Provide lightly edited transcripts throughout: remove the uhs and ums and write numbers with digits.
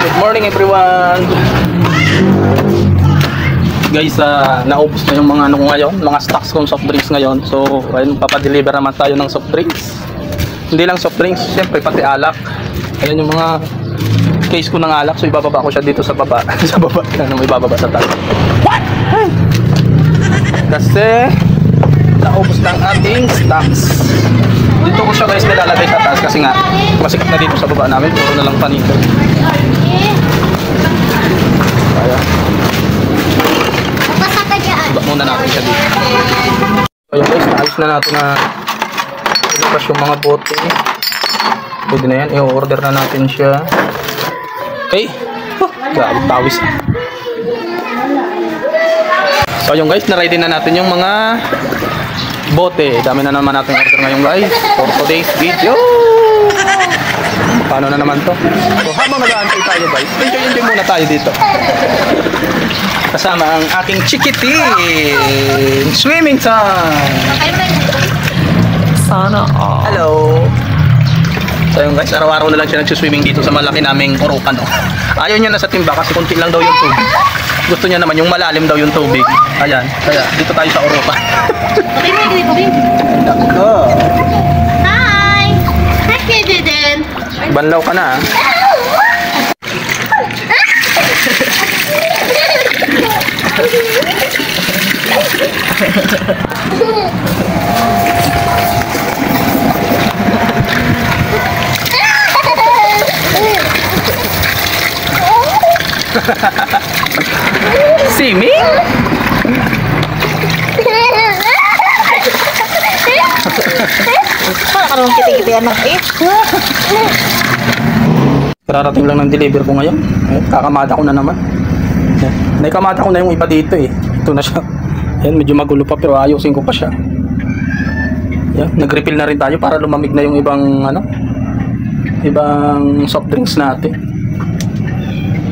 Good morning everyone. Guys, naubos na yung mga ano ko ngayon, mga stocks kong soft drinks ngayon. So, ayun, papadeliver naman tayo ng soft drinks. Hindi lang soft drinks, syempre pati alak. Ayun yung mga case ko ng alak. So, ibababa ko siya dito sa baba. Sa baba, ano, ibababa sa taas. What? Kasi naubos na ang ating stocks. Dito ko siya guys nilalagay sa taas kasi nga masikat na dito sa baba namin. Puro na lang panito. Ayan. Bak muna natin siya dito. Ayun guys, naayos na natin na ilupas yung mga bote. Pwede na yan, i-order na natin siya. Okay. Grabe, tawis. So ayun guys, na-ready na natin yung mga bote. Dami na naman natin order ngayon guys for today's video. Paano na naman to? So habang nag-aantay tayo guys, enjoy muna tayo dito. Kasama ang aking chikitin. Swimming time! Sana all. Hello! So yun guys, araw-araw na lang siya nagsuswimming dito sa malaki naming Orocan. Ayaw niya na sa timba kasi kunti lang daw yung tubig. Gusto niya naman yung malalim daw yung tubig. Ayan, kaya dito tayo sa Orocan. Hi! Hi, Kidden! Banlaw ka na. Simi? Parang kita-kita anak eh. Kararating lang ng deliver ko ngayon. Kakamata ko na naman. Naikamata ko na yung iba dito eh. Ito na siya. Yan, medyo magulo pa pero ayusin ko pa siya. Yan, nag-refill na rin tayo para lumamig na yung ibang ano, ibang soft drinks natin.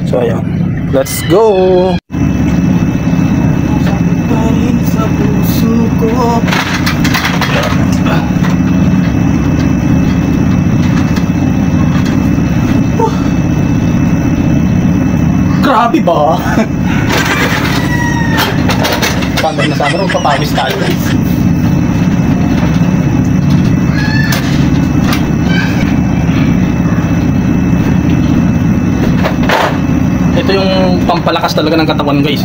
So ayan. Let's go. Sa puso ko. Grabe ba? Summer na summer, papawis tayo guys. Ito yung pampalakas talaga ng katawan guys.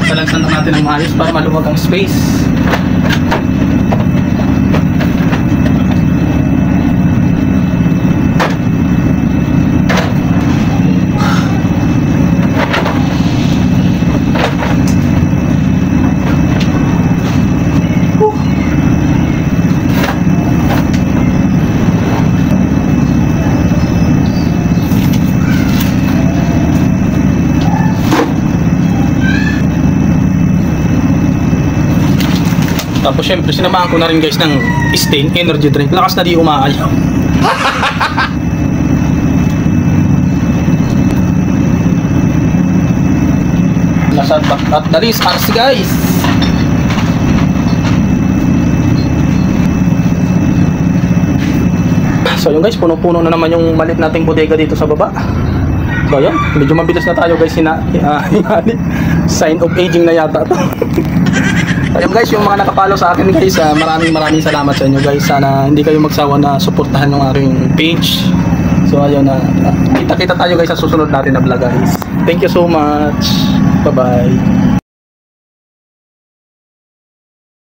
Talansan na natin ang maayos para maluwag ang space. Tapos syempre sinamahan ko na rin guys ng Stain energy drink. Lakas na di umaayaw. Nasa at dalis RC guys. So yun guys, puno-puno na naman yung malit nating bodega dito sa baba. So yun, medyo mabilis na tayo guys. Sign of aging na yata to. Ayun guys, yung mga nakapalo sa akin guys, maraming salamat sa inyo guys. Sana hindi kayo magsawa na suportahan yung aking page. So ayun na, kita-kita tayo guys sa susunod natin na vlog guys. Thank you so much. Bye bye.